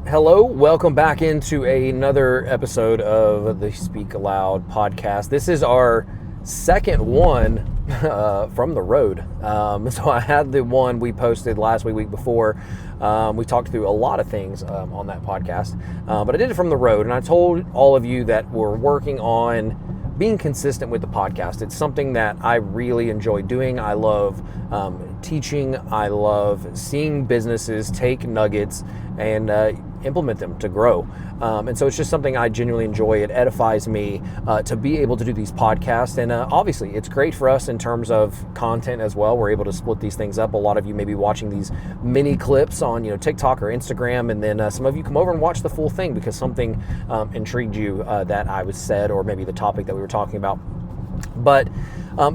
Hello, welcome back into another episode of the Speak Aloud podcast. This is our second one from the road. So I had the one we posted last week before. We talked through a lot of things on that podcast, but I did it from the road, and I told all of you that we're working on being consistent with the podcast. It's something that I really enjoy doing. I love teaching. I love seeing businesses take nuggets and implement them to grow. And so it's just something I genuinely enjoy. It edifies me to be able to do these podcasts. And obviously it's great for us in terms of content as well. We're able to split these things up. A lot of you may be watching these mini clips on TikTok or Instagram, and then some of you come over and watch the full thing because something intrigued you that I was said, or maybe the topic that we were talking about. But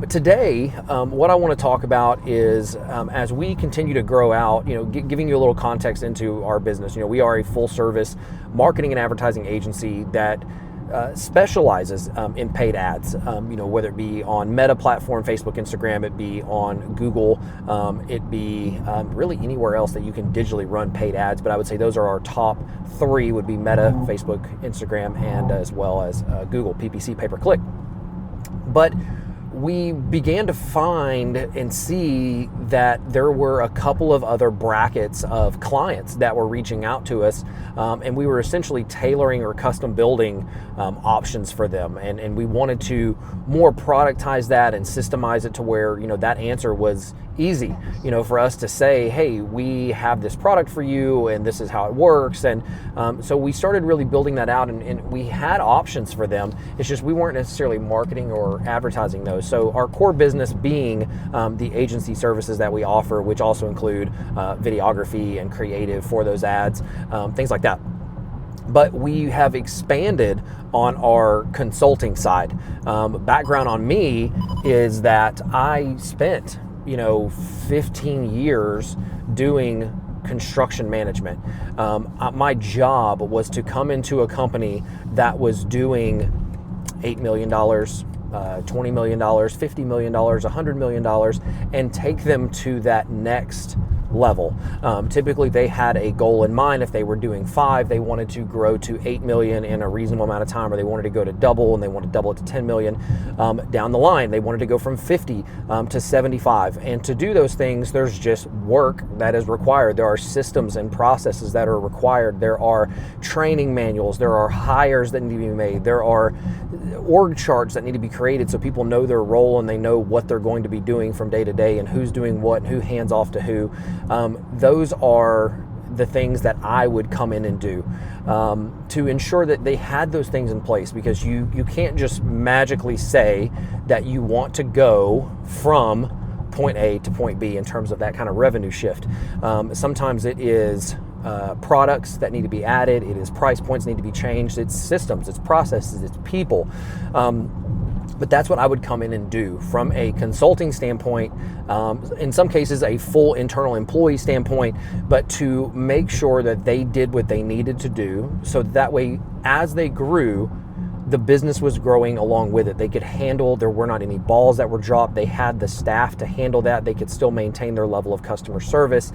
today, what I want to talk about is as we continue to grow out, giving you a little context into our business. We are a full service marketing and advertising agency that specializes in paid ads, whether it be on Meta platform, Facebook, Instagram, it be on Google, it be really anywhere else that you can digitally run paid ads. But I would say those are our top three would be Meta, Facebook, Instagram, and as well as Google, PPC, pay-per-click. But we began to find and see that there were a couple of other brackets of clients that were reaching out to us, and we were essentially tailoring or custom building options for them. And we wanted to more productize that and systemize it to where, that answer was easy, for us to say, hey, we have this product for you and this is how it works. And so we started really building that out, and we had options for them. It's just we weren't necessarily marketing or advertising those. So our core business being the agency services that we offer, which also include videography and creative for those ads, things like that. But we have expanded on our consulting side. Background on me is that I spent 15 years doing construction management. My job was to come into a company that was doing $8 million, $20 million, $50 million, $100 million, and take them to that next level. Typically they had a goal in mind. If they were doing 5, they wanted to grow to 8 million in a reasonable amount of time, or they wanted to go to double and they wanted to double it to 10 million. Down the line, they wanted to go from 50 to 75. And to do those things, there's just work that is required. There are systems and processes that are required. There are training manuals. There are hires that need to be made. There are org charts that need to be created so people know their role and they know what they're going to be doing from day to day and who's doing what and who hands off to who. Those are the things that I would come in and do to ensure that they had those things in place, because you can't just magically say that you want to go from point A to point B in terms of that kind of revenue shift. Sometimes it is products that need to be added, it is price points need to be changed, it's systems, it's processes, it's people. But that's what I would come in and do from a consulting standpoint, in some cases a full internal employee standpoint, but to make sure that they did what they needed to do, so that way as they grew, the business was growing along with it. They could handle, there were not any balls that were dropped. They had the staff to handle that. They could still maintain their level of customer service.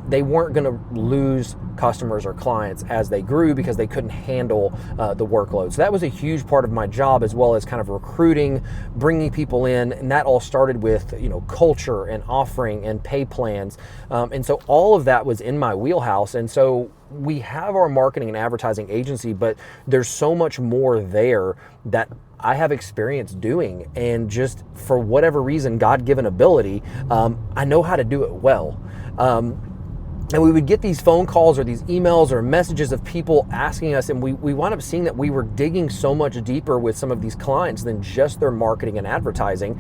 They weren't going to lose customers or clients as they grew because they couldn't handle the workload. So that was a huge part of my job, as well as kind of recruiting, bringing people in. And that all started with, culture and offering and pay plans. And so all of that was in my wheelhouse. And so we have our marketing and advertising agency, but there's so much more there that I have experience doing. And just for whatever reason, God-given ability, I know how to do it well. And we would get these phone calls or these emails or messages of people asking us, and we wound up seeing that we were digging so much deeper with some of these clients than just their marketing and advertising.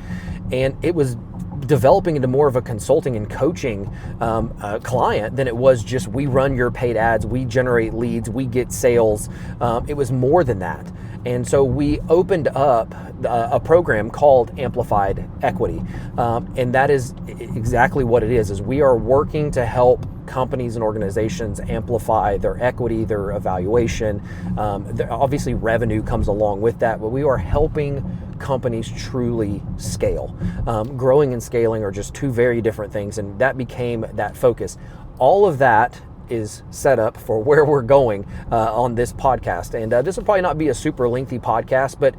And it was developing into more of a consulting and coaching client than it was just, we run your paid ads, we generate leads, we get sales. It was more than that. And so we opened up a program called Amplified Equity. And that is exactly what it is we are working to help companies and organizations amplify their equity, their evaluation. Obviously revenue comes along with that, but we are helping companies truly scale. Growing and scaling are just two very different things, and that became that focus. All of that is set up for where we're going on this podcast. And this will probably not be a super lengthy podcast, but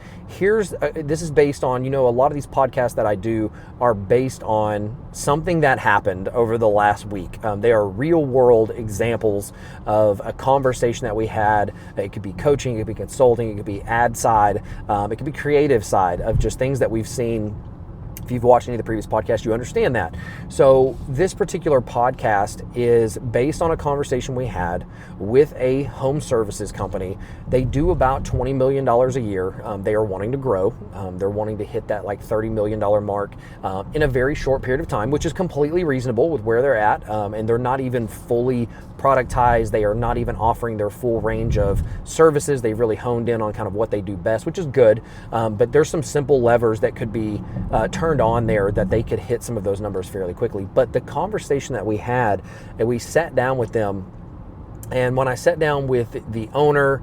this is based on, a lot of these podcasts that I do are based on something that happened over the last week. They are real world examples of a conversation that we had. It could be coaching, it could be consulting, it could be ad side, it could be creative side of just things that we've seen. If you've watched any of the previous podcasts, you understand that. So this particular podcast is based on a conversation we had with a home services company. They do about $20 million a year. They are wanting to grow. They're wanting to hit that like $30 million mark in a very short period of time, which is completely reasonable with where they're at. And they're not even fully productized. They are not even offering their full range of services. They've really honed in on kind of what they do best, which is good. But there's some simple levers that could be turned on there that they could hit some of those numbers fairly quickly. But the conversation that we had, and we sat down with them, and when I sat down with the owner,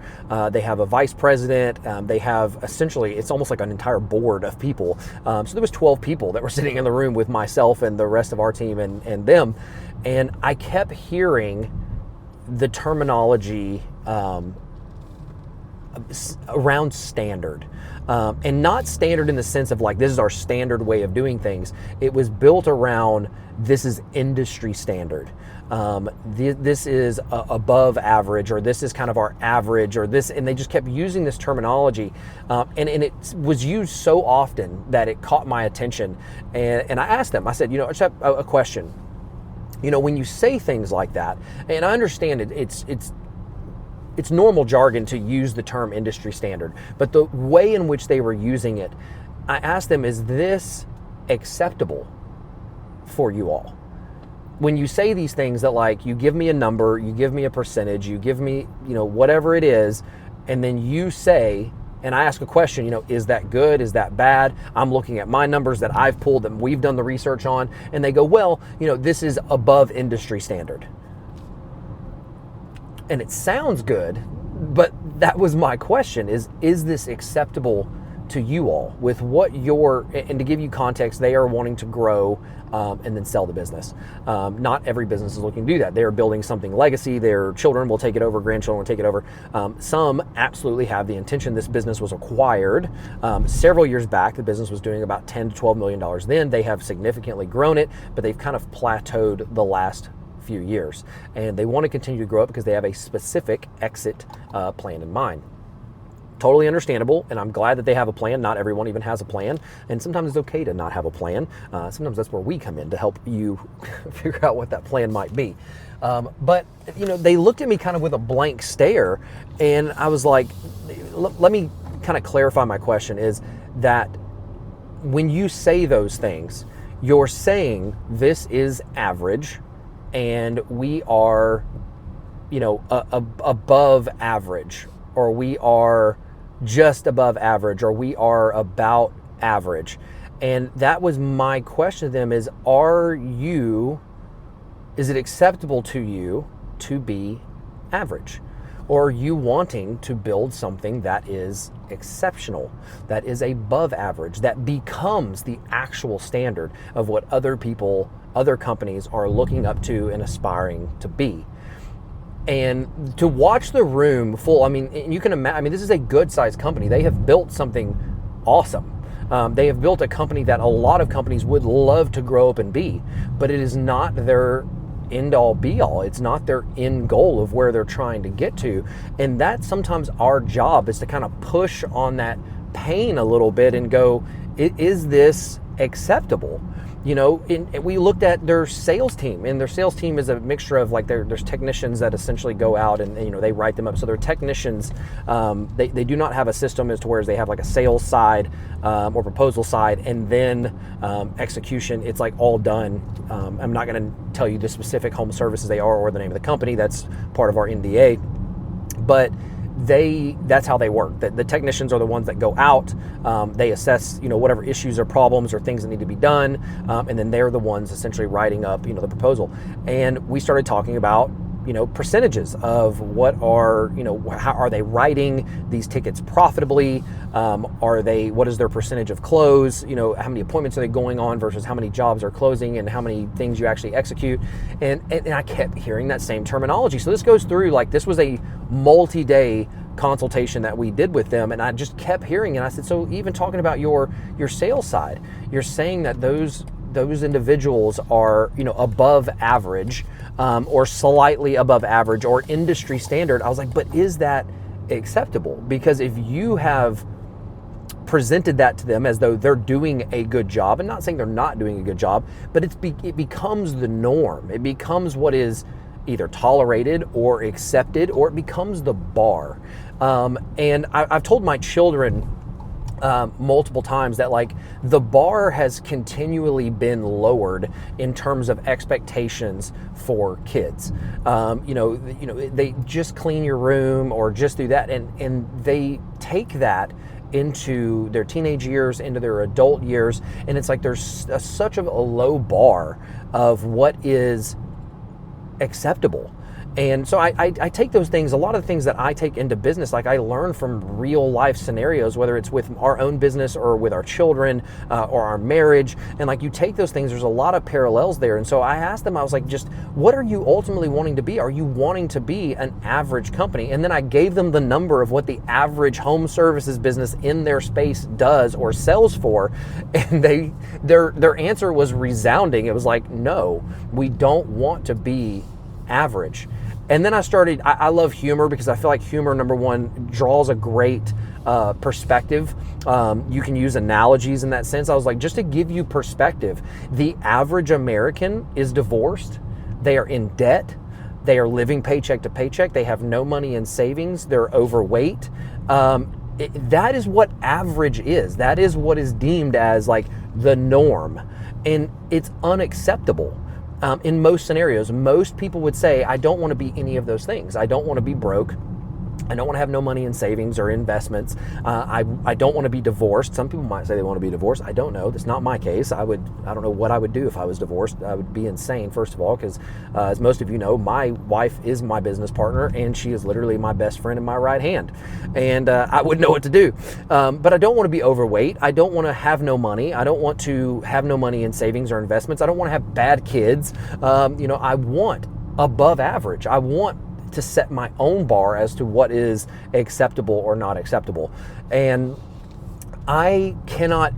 they have a vice president, they have essentially, it's almost like an entire board of people. So there was 12 people that were sitting in the room with myself and the rest of our team and them. And I kept hearing the terminology around standard. And not standard in the sense of like, this is our standard way of doing things. It was built around, this is industry standard. This is above average, or this is kind of our average, or this, and they just kept using this terminology. And it was used so often that it caught my attention. And I asked them, I said, I just have a question. When you say things like that, and I understand it's normal jargon to use the term industry standard, but the way in which they were using it, I asked them, is this acceptable for you all? When you say these things that like, you give me a number, you give me a percentage, you give me, whatever it is, and then you say, and I ask a question, is that good? Is that bad? I'm looking at my numbers that I've pulled that we've done the research on, and they go, well, this is above industry standard. And it sounds good, but that was my question, is this acceptable to you all with what and to give you context, they are wanting to grow and then sell the business. Not every business is looking to do that. They are building something legacy. Their children will take it over, grandchildren will take it over. Some absolutely have the intention. This business was acquired several years back. The business was doing about $10 to $12 million then. They have significantly grown it, but they've kind of plateaued the last few years, and they want to continue to grow up because they have a specific exit plan in mind. Totally understandable, and I'm glad that they have a plan. Not everyone even has a plan, and sometimes it's okay to not have a plan. Sometimes that's where we come in to help you figure out what that plan might be. But they looked at me kind of with a blank stare, and I was like, let me kind of clarify my question, is that when you say those things, you're saying this is average, and we are, above average, or we are just above average, or we are about average. And that was my question to them, is it acceptable to you to be average? Or are you wanting to build something that is exceptional, that is above average, that becomes the actual standard of what other companies are looking up to and aspiring to be? And to watch the room full, you can imagine, this is a good sized company. They have built something awesome. They have built a company that a lot of companies would love to grow up and be, but it is not their end all be all. It's not their end goal of where they're trying to get to. And that's sometimes our job, is to kind of push on that pain a little bit and go, is this acceptable? We looked at their sales team, and their sales team is a mixture of like there's technicians that essentially go out and they write them up. So they're technicians. They do not have a system as to where they have like a sales side or proposal side, and then execution. It's like all done. I'm not going to tell you the specific home services they are or the name of the company. That's part of our NDA. But that's how they work. The technicians are the ones that go out, they assess, whatever issues or problems or things that need to be done, and then they're the ones essentially writing up, the proposal. And we started talking about percentages of what are, how are they writing these tickets profitably? What is their percentage of close? How many appointments are they going on versus how many jobs are closing and how many things you actually execute? And I kept hearing that same terminology. So this goes through, this was a multi-day consultation that we did with them, and I just kept hearing it. I said, so even talking about your sales side, you're saying that those individuals are above average, or slightly above average or industry standard. I was like, but is that acceptable? Because if you have presented that to them as though they're doing a good job, and not saying they're not doing a good job, but it becomes the norm. It becomes what is either tolerated or accepted, or it becomes the bar. And I've told my children multiple times that the bar has continually been lowered in terms of expectations for kids. They just clean your room or just do that, and they take that into their teenage years, into their adult years, and it's like there's such a low bar of what is acceptable. And so I take those things, a lot of the things that I take into business, I learn from real life scenarios, whether it's with our own business or with our children or our marriage. And you take those things, there's a lot of parallels there. And so I asked them, I was like, just what are you ultimately wanting to be? Are you wanting to be an average company? And then I gave them the number of what the average home services business in their space does or sells for. And their answer was resounding. It was like, no, we don't want to be average. And then I love humor, because I feel like humor, number one, draws a great perspective. You can use analogies in that sense. I was like, just to give you perspective, the average American is divorced. They are in debt. They are living paycheck to paycheck. They have no money in savings. They're overweight. That is what average is. That is what is deemed as the norm. And it's unacceptable. In most scenarios, most people would say, I don't want to be any of those things. I don't want to be broke. I don't want to have no money in savings or investments. I don't want to be divorced. Some people might say they want to be divorced. I don't know. That's not my case. I don't know what I would do if I was divorced. I would be insane, first of all, because as most of you know, my wife is my business partner, and she is literally my best friend in my right hand. And I wouldn't know what to do. But I don't want to be overweight. I don't want to have no money. I don't want to have no money in savings or investments. I don't want to have bad kids. I want above average. I want to set my own bar as to what is acceptable or not acceptable. And I cannot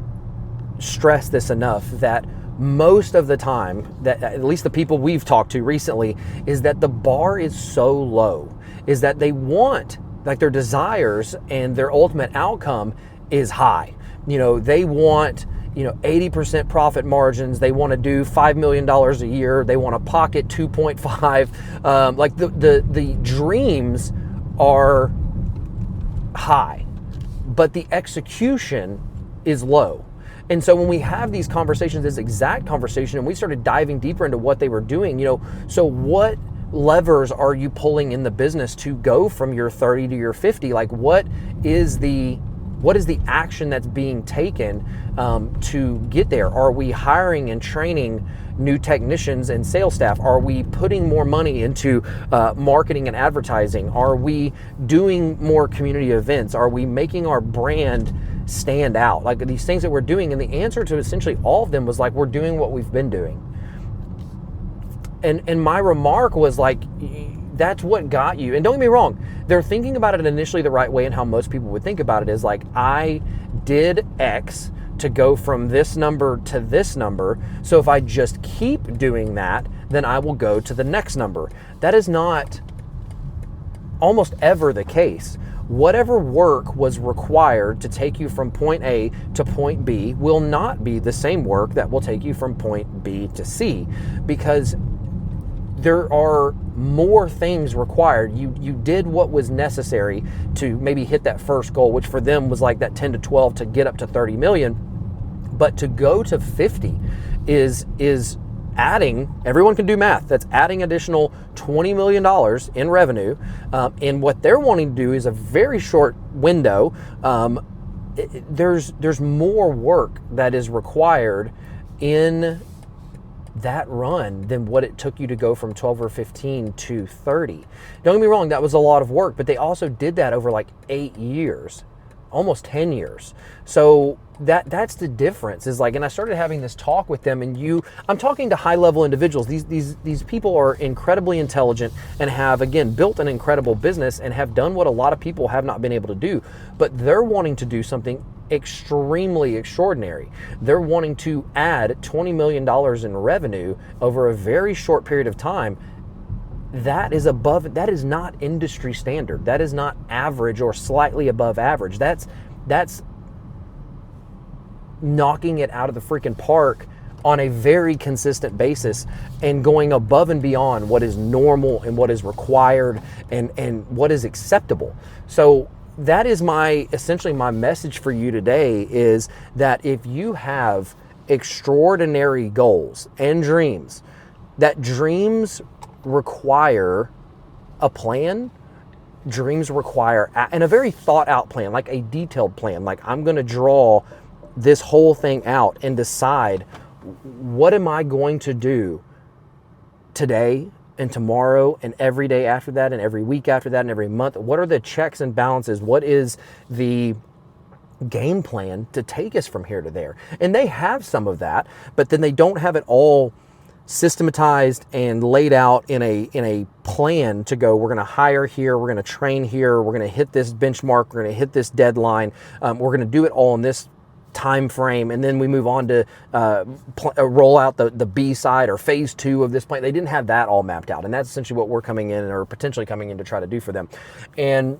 stress this enough, that most of the time, that at least the people we've talked to recently, is that the bar is so low, is that they want, their desires and their ultimate outcome is high. They want 80% profit margins. They want to do $5 million a year. They want to pocket 2.5. The dreams are high, but the execution is low. And so when we have these conversations, this exact conversation, and we started diving deeper into what they were doing, so what levers are you pulling in the business to go from your 30 to your 50? What is the action that's being taken to get there? Are we hiring and training new technicians and sales staff? Are we putting more money into marketing and advertising? Are we doing more community events? Are we making our brand stand out? These things that we're doing. And the answer to essentially all of them was we're doing what we've been doing. And my remark was that's what got you. And don't get me wrong, they're thinking about it initially the right way, and how most people would think about it is I did X to go from this number to this number. So if I just keep doing that, then I will go to the next number. That is not almost ever the case. Whatever work was required to take you from point A to point B will not be the same work that will take you from point B to C, because there are more things required. You did what was necessary to maybe hit that first goal, which for them was that 10 to 12 to get up to 30 million. But to go to 50 is adding, everyone can do math, that's adding additional $20 million in revenue. And what they're wanting to do is a very short window. There's more work that is required in that run than what it took you to go from 12 or 15 to 30. Don't get me wrong, that was a lot of work, but they also did that over like 8 years, almost 10 years. So that's the difference, is like, and I started having this talk with them, and I'm talking to high level individuals. These people are incredibly intelligent and have, again, built an incredible business and have done what a lot of people have not been able to do, but they're wanting to do something extremely extraordinary. They're wanting to add $20 million in revenue over a very short period of time. That is not industry standard. That is not average or slightly above average. That's knocking it out of the freaking park on a very consistent basis and going above and beyond what is normal and what is required and what is acceptable. So that is essentially my message for you today, is that if you have extraordinary goals and dreams, that dreams require a plan. Dreams require, and a very thought out plan, like a detailed plan. Like, I'm going to draw this whole thing out and decide, what am I going to do today and tomorrow and every day after that and every week after that and every month? What are the checks and balances? What is the game plan to take us from here to there? And they have some of that, but then they don't have it all systematized and laid out in a plan to go, we're going to hire here, we're going to train here, we're going to hit this benchmark, we're going to hit this deadline, we're going to do it all in this time frame, and then we move on to roll out the B side or phase 2 of this plan. They didn't have that all mapped out, and that's essentially what we're coming in, or potentially coming in, to try to do for them. And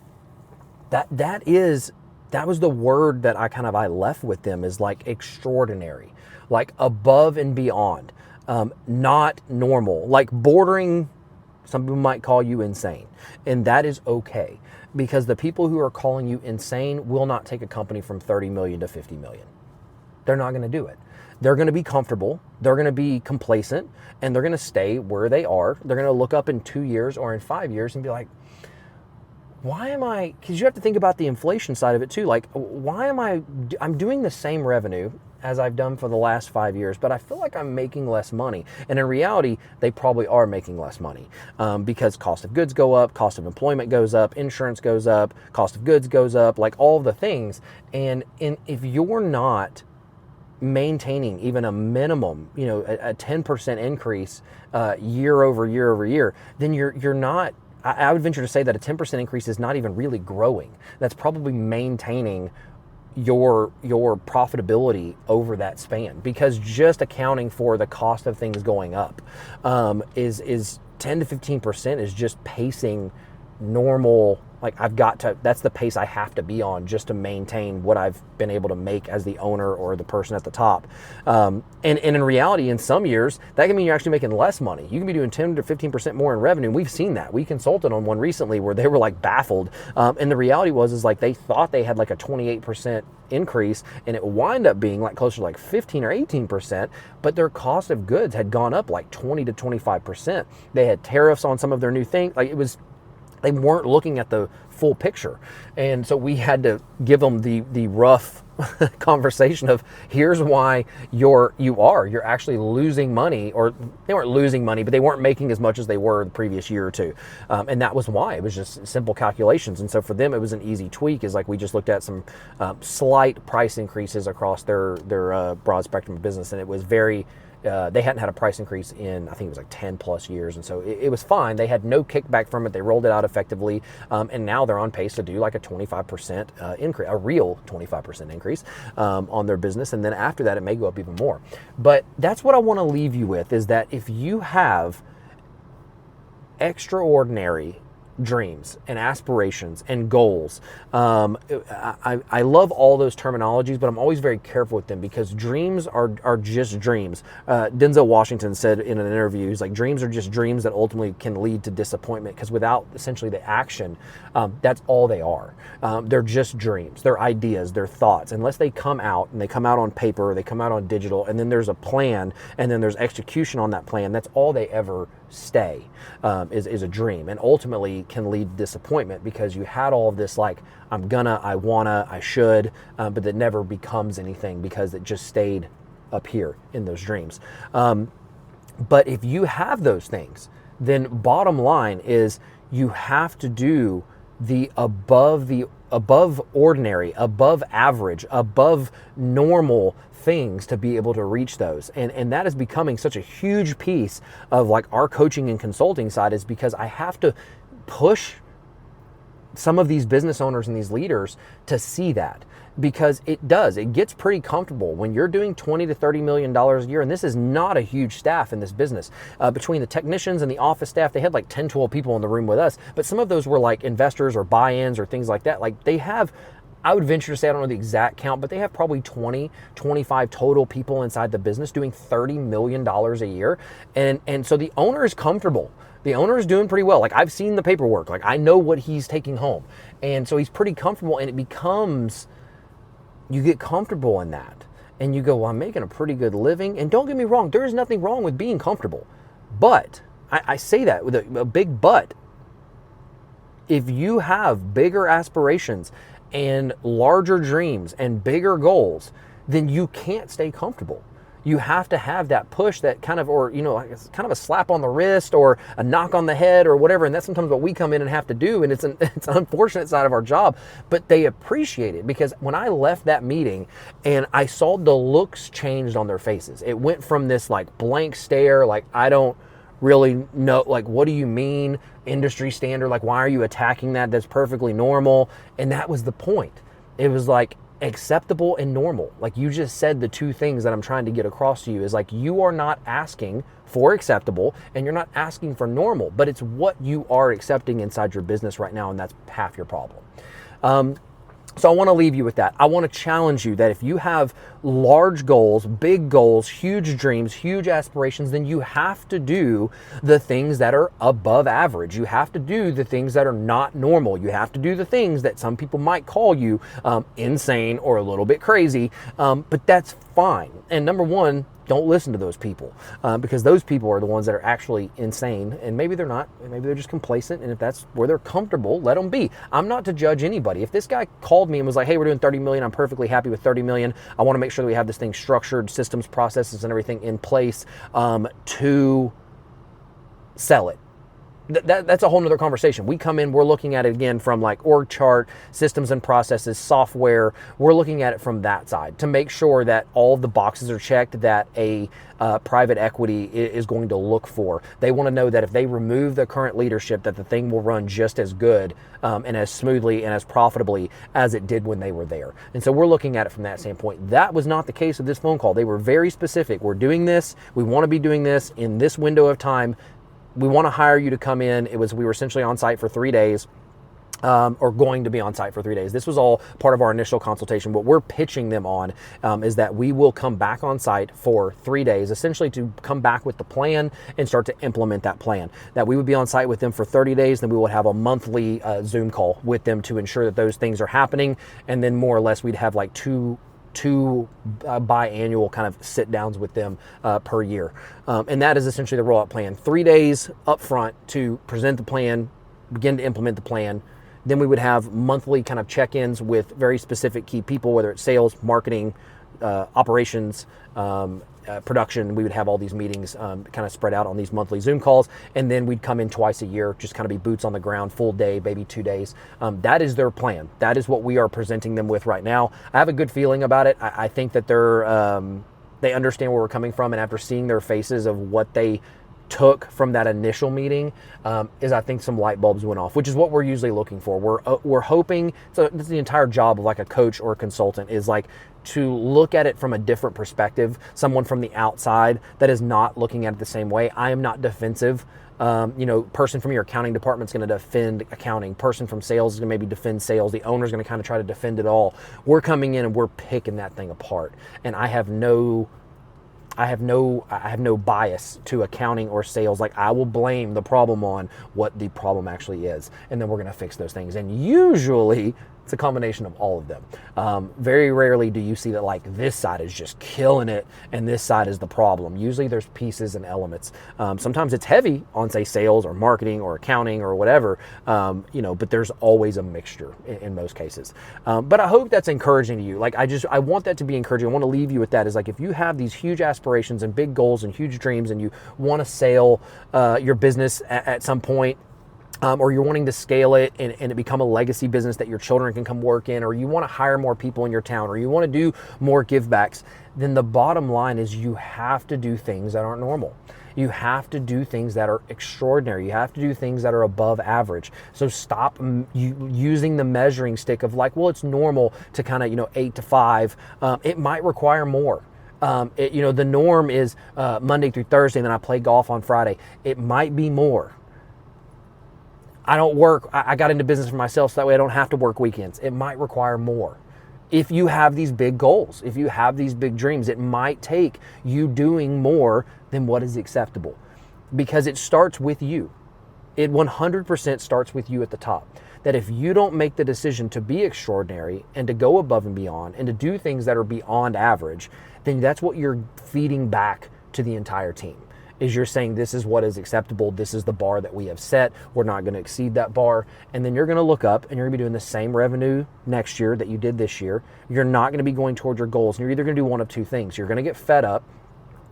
that was the word that I left with them, is like extraordinary, like above and beyond. Not normal, like bordering, some people might call you insane, and that is okay, because the people who are calling you insane will not take a company from 30 million to 50 million. They're not going to do it. They're going to be comfortable, they're going to be complacent, and they're going to stay where they are. They're going to look up in 2 years or in 5 years and be like, because you have to think about the inflation side of it too. Like, I'm doing the same revenue as I've done for the last 5 years, but I feel like I'm making less money. And in reality, they probably are making less money, because cost of goods go up, cost of employment goes up, insurance goes up, cost of goods goes up, like all of the things. And if you're not maintaining even a minimum, a 10% increase year over year over year, then you're not. I would venture to say that a 10% increase is not even really growing. That's probably maintaining your profitability over that span, because just accounting for the cost of things going up is 10 to 15% is just pacing normal. Like, that's the pace I have to be on just to maintain what I've been able to make as the owner or the person at the top. And in reality, in some years, that can mean you're actually making less money. You can be doing 10 to 15% more in revenue. We've seen that. We consulted on one recently where they were like baffled. And the reality is like they thought they had like a 28% increase, and it wound up being like closer to like 15 or 18%, but their cost of goods had gone up like 20 to 25%. They had tariffs on some of their new things. Like, they weren't looking at the full picture. And so we had to give them the rough conversation of, here's why you're actually losing money, or they weren't losing money, but they weren't making as much as they were the previous year or two. And that was why. It was just simple calculations. And so for them, it was an easy tweak, is like, we just looked at some slight price increases across their broad spectrum of business. And it was very, they hadn't had a price increase in, I think it was like 10 plus years. And so it was fine. They had no kickback from it. They rolled it out effectively. And now they're on pace to do like a 25% increase, a real 25% increase on their business. And then after that, it may go up even more. But that's what I want to leave you with, is that if you have extraordinary dreams and aspirations and goals. I love all those terminologies, but I'm always very careful with them, because dreams are just dreams. Denzel Washington said in an interview, he's like, dreams are just dreams that ultimately can lead to disappointment, because without essentially the action, that's all they are. They're just dreams. They're ideas, they're thoughts. Unless they come out, and they come out on paper, or they come out on digital, and then there's a plan, and then there's execution on that plan, that's all they ever stay, is a dream, and ultimately can lead to disappointment, because you had all of this like, I'm gonna, I wanna, I should, but that never becomes anything, because it just stayed up here in those dreams. But if you have those things, then bottom line is you have to do the above ordinary, above average, above normal things to be able to reach those. And that is becoming such a huge piece of like our coaching and consulting side, is because I have to push some of these business owners and these leaders to see that, because it gets pretty comfortable when you're doing $20 to $30 million a year. And this is not a huge staff in this business. Between the technicians and the office staff, they had like 10, 12 people in the room with us, but some of those were like investors or buy-ins or things like that. Like they have, I would venture to say, I don't know the exact count, but they have probably 20, 25 total people inside the business doing $30 million a year. And so the owner is comfortable. The owner is doing pretty well. Like I've seen the paperwork, like I know what he's taking home. And so he's pretty comfortable, and it becomes, you get comfortable in that and you go, well, I'm making a pretty good living. And don't get me wrong, there is nothing wrong with being comfortable. But I say that with a big but. If you have bigger aspirations and larger dreams and bigger goals, then you can't stay comfortable. You have to have that push, that kind of, or, it's kind of a slap on the wrist or a knock on the head or whatever. And that's sometimes what we come in and have to do. And it's an unfortunate side of our job, but they appreciate it, because when I left that meeting and I saw the looks changed on their faces, it went from this like blank stare, like, I don't really know, like, what do you mean industry standard? Like, why are you attacking that? That's perfectly normal. And that was the point. It was like, acceptable and normal. Like you just said, the two things that I'm trying to get across to you is like, you are not asking for acceptable and you're not asking for normal, but it's what you are accepting inside your business right now, and that's half your problem. So I want to leave you with that. I want to challenge you that if you have large goals, big goals, huge dreams, huge aspirations, then you have to do the things that are above average. You have to do the things that are not normal. You have to do the things that some people might call you insane or a little bit crazy, but that's fine. And number one, don't listen to those people, because those people are the ones that are actually insane, and maybe they're not, maybe they're just complacent, and if that's where they're comfortable, let them be. I'm not to judge anybody. If this guy called me and was like, hey, we're doing 30 million, I'm perfectly happy with 30 million, I want to make sure that we have this thing structured, systems, processes, and everything in place to sell it. That's a whole nother conversation. We come in, we're looking at it again from like org chart, systems and processes, software. We're looking at it from that side to make sure that all of the boxes are checked that a private equity is going to look for. They want to know that if they remove the current leadership, that the thing will run just as good and as smoothly and as profitably as it did when they were there. And so we're looking at it from that standpoint. That was not the case with this phone call. They were very specific. We're doing this. We want to be doing this in this window of time. We want to hire you to come in. We were essentially on site for 3 days, or going to be on site for 3 days. This was all part of our initial consultation. What we're pitching them on is that we will come back on site for 3 days, essentially to come back with the plan and start to implement that plan. That we would be on site with them for 30 days, then we would have a monthly Zoom call with them to ensure that those things are happening. And then more or less we'd have like two biannual kind of sit downs with them per year. And that is essentially the rollout plan. 3 days up front to present the plan, begin to implement the plan. Then we would have monthly kind of check-ins with very specific key people, whether it's sales, marketing, operations, production. We would have all these meetings kind of spread out on these monthly Zoom calls, and then we'd come in twice a year, just kind of be boots on the ground, full day, maybe 2 days. That is their plan. That is what we are presenting them with right now. I have a good feeling about it. I think that they understand where we're coming from, and after seeing their faces of what they took from that initial meeting, is I think some light bulbs went off, which is what we're usually looking for. We're hoping, so this is the entire job of like a coach or a consultant, is like to look at it from a different perspective, someone from the outside that is not looking at it the same way. I am not defensive. Person from your accounting department is going to defend accounting. Person from sales is going to maybe defend sales. The owner is going to kind of try to defend it all. We're coming in and we're picking that thing apart. And I have no bias to accounting or sales. Like, I will blame the problem on what the problem actually is, and then we're going to fix those things. And usually it's a combination of all of them. Very rarely do you see that like this side is just killing it and this side is the problem. Usually there's pieces and elements. Sometimes it's heavy on, say, sales or marketing or accounting or whatever, but there's always a mixture in most cases. But I hope that's encouraging to you. Like, I want that to be encouraging. I want to leave you with that, is like, if you have these huge aspirations aspirations and big goals and huge dreams, and you want to sail your business at some point, or you're wanting to scale it and it become a legacy business that your children can come work in, or you want to hire more people in your town, or you want to do more givebacks, then the bottom line is you have to do things that aren't normal. You have to do things that are extraordinary. You have to do things that are above average. So stop using the measuring stick of like, well, it's normal to kind of, 8 to 5. It might require more. The norm is Monday through Thursday, and then I play golf on Friday. It might be more. I don't work. I got into business for myself so that way I don't have to work weekends. It might require more. If you have these big goals, if you have these big dreams, it might take you doing more than what is acceptable, because it starts with you. It 100% starts with you at the top. That if you don't make the decision to be extraordinary and to go above and beyond and to do things that are beyond average, then that's what you're feeding back to the entire team. Is you're saying this is what is acceptable, this is the bar that we have set, we're not going to exceed that bar, and then you're going to look up and you're going to be doing the same revenue next year that you did this year. You're not going to be going toward your goals, and you're either going to do one of two things. You're going to get fed up,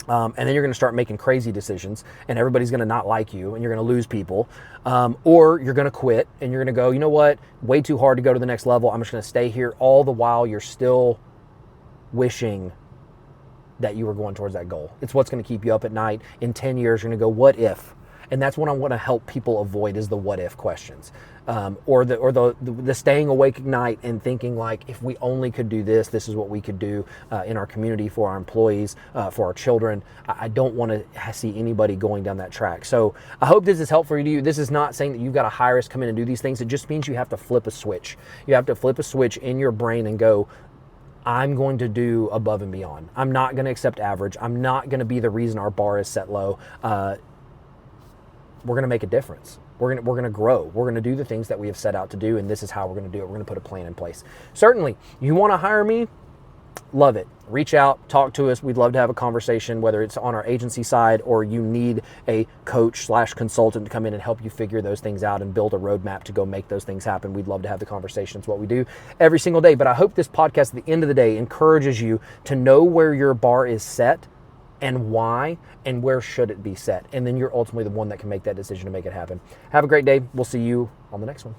and then you're going to start making crazy decisions, and everybody's going to not like you, and you're going to lose people, or you're going to quit, and you're going to go, you know what, way too hard to go to the next level, I'm just going to stay here, all the while you're still wishing that you were going towards that goal. It's what's going to keep you up at night. In 10 years, you're going to go, what if? And that's what I want to help people avoid, is the what if questions, or the staying awake at night and thinking like, if we only could do this, this is what we could do in our community, for our employees, for our children. I don't want to see anybody going down that track. So I hope this is helpful to you. This is not saying that you've got to hire us, come in and do these things. It just means you have to flip a switch. You have to flip a switch in your brain and go, I'm going to do above and beyond. I'm not going to accept average. I'm not going to be the reason our bar is set low. We're going to make a difference. We're going to grow. We're going to do the things that we have set out to do, and this is how we're going to do it. We're going to put a plan in place. Certainly, you want to hire me? Love it. Reach out, talk to us. We'd love to have a conversation, whether it's on our agency side or you need a coach/consultant to come in and help you figure those things out and build a roadmap to go make those things happen. We'd love to have the conversation. It's what we do every single day. But I hope this podcast at the end of the day encourages you to know where your bar is set and why, and where should it be set. And then you're ultimately the one that can make that decision to make it happen. Have a great day. We'll see you on the next one.